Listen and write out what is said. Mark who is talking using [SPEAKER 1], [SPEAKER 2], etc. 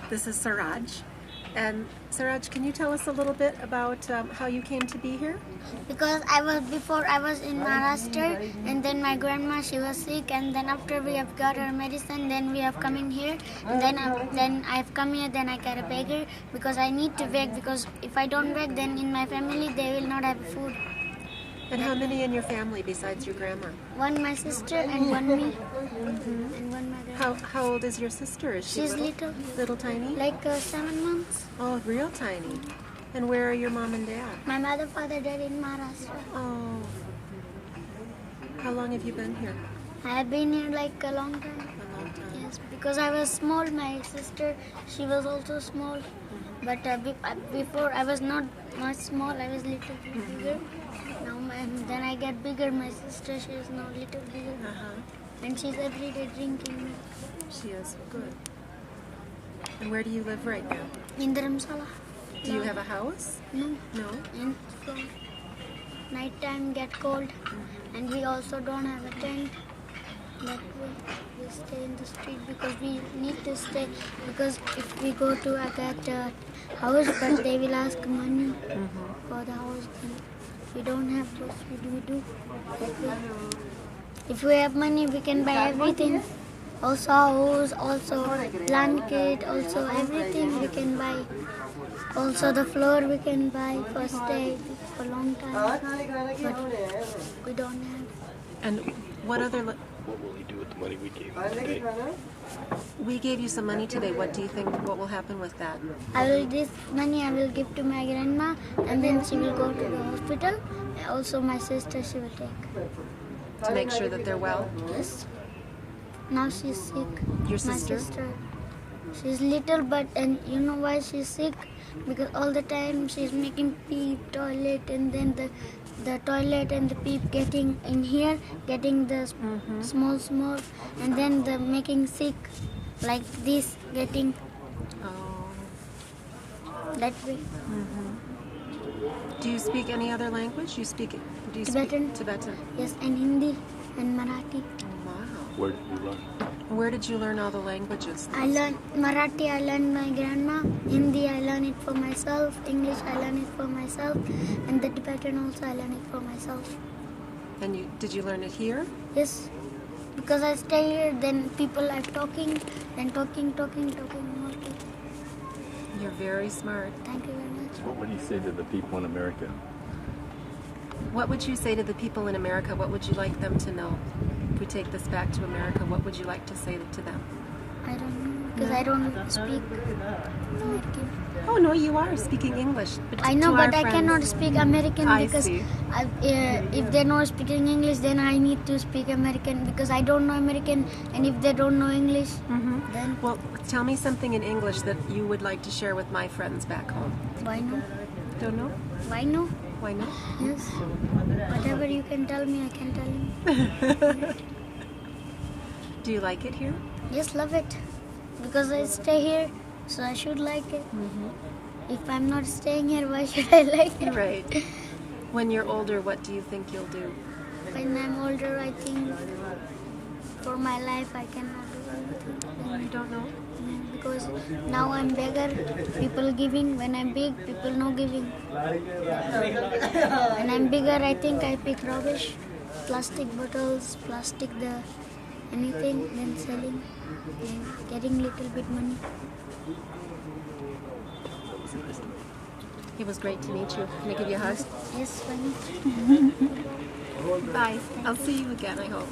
[SPEAKER 1] This is Saraj. And Saraj, can you tell us a little bit about how you came to be here?
[SPEAKER 2] Because before I was in Maharashtra, and then my grandma, she was sick, and then after we have got her medicine, then we have come in here, and then I've come here, then I got a beggar because I need to beg, because if I don't beg, then in my family they will not have food.
[SPEAKER 1] And how many in your family besides your grandma?
[SPEAKER 2] One my sister and one me, and one my grandma.
[SPEAKER 1] How old is your sister? Is she
[SPEAKER 2] She's little,
[SPEAKER 1] little tiny?
[SPEAKER 2] like 7 months.
[SPEAKER 1] Oh, real tiny. And where are your mom and dad?
[SPEAKER 2] My mother, father, died in Maharashtra.
[SPEAKER 1] Oh. How long have you been here?
[SPEAKER 2] I have been here like a long time.
[SPEAKER 1] A long time.
[SPEAKER 2] Yes, because I was small. My sister, she was also small. But before I was not much small. I was little bit bigger. Now then I get bigger. My sister, she is now little bigger. And she's every day drinking milk.
[SPEAKER 1] She is good. And where do you live right now?
[SPEAKER 2] In Dharamsala.
[SPEAKER 1] Do you have a house?
[SPEAKER 2] No.
[SPEAKER 1] No.
[SPEAKER 2] And from night time get cold. And we also don't have a tent. But we stay in the street because we need to stay. Because if we go to a house, but they will ask money for the house. And we don't have those. We do. If we have money, we can buy everything. Also house, also blanket, also everything we can buy. Also the floor we can buy for stay for a long time. But we don't have.
[SPEAKER 1] And what other...
[SPEAKER 3] What will he do with the money we gave him today?
[SPEAKER 1] We gave you some money today. What do you think, what will happen with that?
[SPEAKER 2] This money I will give to my grandma, and then she will go to the hospital. Also my sister, she will take.
[SPEAKER 1] To make sure that they're well?
[SPEAKER 2] Yes. Now she's sick.
[SPEAKER 1] Your sister?
[SPEAKER 2] My sister. She's little, and you know why she's sick? Because all the time she's making pee, toilet, and then the toilet and the pee getting in here, getting the small, and then the making sick, like this, getting that way.
[SPEAKER 1] Do you speak any other language? Do you
[SPEAKER 2] Tibetan.
[SPEAKER 1] speak Tibetan?
[SPEAKER 2] Yes, and Hindi and Marathi.
[SPEAKER 1] Wow.
[SPEAKER 3] Where did you learn?
[SPEAKER 1] Where did you learn all the languages?
[SPEAKER 2] I learned Marathi, I learned my grandma. Hindi, I learned it for myself. English, I learned it for myself. And the Tibetan also, I learned it for myself.
[SPEAKER 1] And did you learn it here?
[SPEAKER 2] Yes, because I stay here, then people are talking, then talking more.
[SPEAKER 1] You're very smart.
[SPEAKER 2] Thank you very much.
[SPEAKER 3] What would he say to the people in America?
[SPEAKER 1] What would you say to the people in America? What would you like them to know? If we take this back to America, what would you like to say to them?
[SPEAKER 2] I don't know, because I don't speak American.
[SPEAKER 1] Oh no, you are speaking English. But
[SPEAKER 2] I know,
[SPEAKER 1] to
[SPEAKER 2] but
[SPEAKER 1] our
[SPEAKER 2] I cannot
[SPEAKER 1] friends-
[SPEAKER 2] speak American
[SPEAKER 1] I
[SPEAKER 2] because
[SPEAKER 1] see.
[SPEAKER 2] If they're not speaking English, then I need to speak American because I don't know American, and if they don't know English, then
[SPEAKER 1] Well, tell me something in English that you would like to share with my friends back home.
[SPEAKER 2] why no?
[SPEAKER 1] Don't know?
[SPEAKER 2] Why no?
[SPEAKER 1] Why not?
[SPEAKER 2] Yes. Whatever you can tell me, I can tell you.
[SPEAKER 1] Do you like it here?
[SPEAKER 2] Just love it. Because I stay here, so I should like it. If I'm not staying here, why should I like it?
[SPEAKER 1] Right. When you're older, what do you think you'll do?
[SPEAKER 2] When I'm older, I think for my life I cannot do anything.
[SPEAKER 1] You don't know?
[SPEAKER 2] Because now I'm beggar, people giving. When I'm big, people no giving. When I'm bigger, I think I pick rubbish, plastic bottles, anything, then selling, and getting little bit money.
[SPEAKER 1] It was great to meet you. Can I give you a hug?
[SPEAKER 2] Yes, funny.
[SPEAKER 1] Bye. I'll see you again, I hope.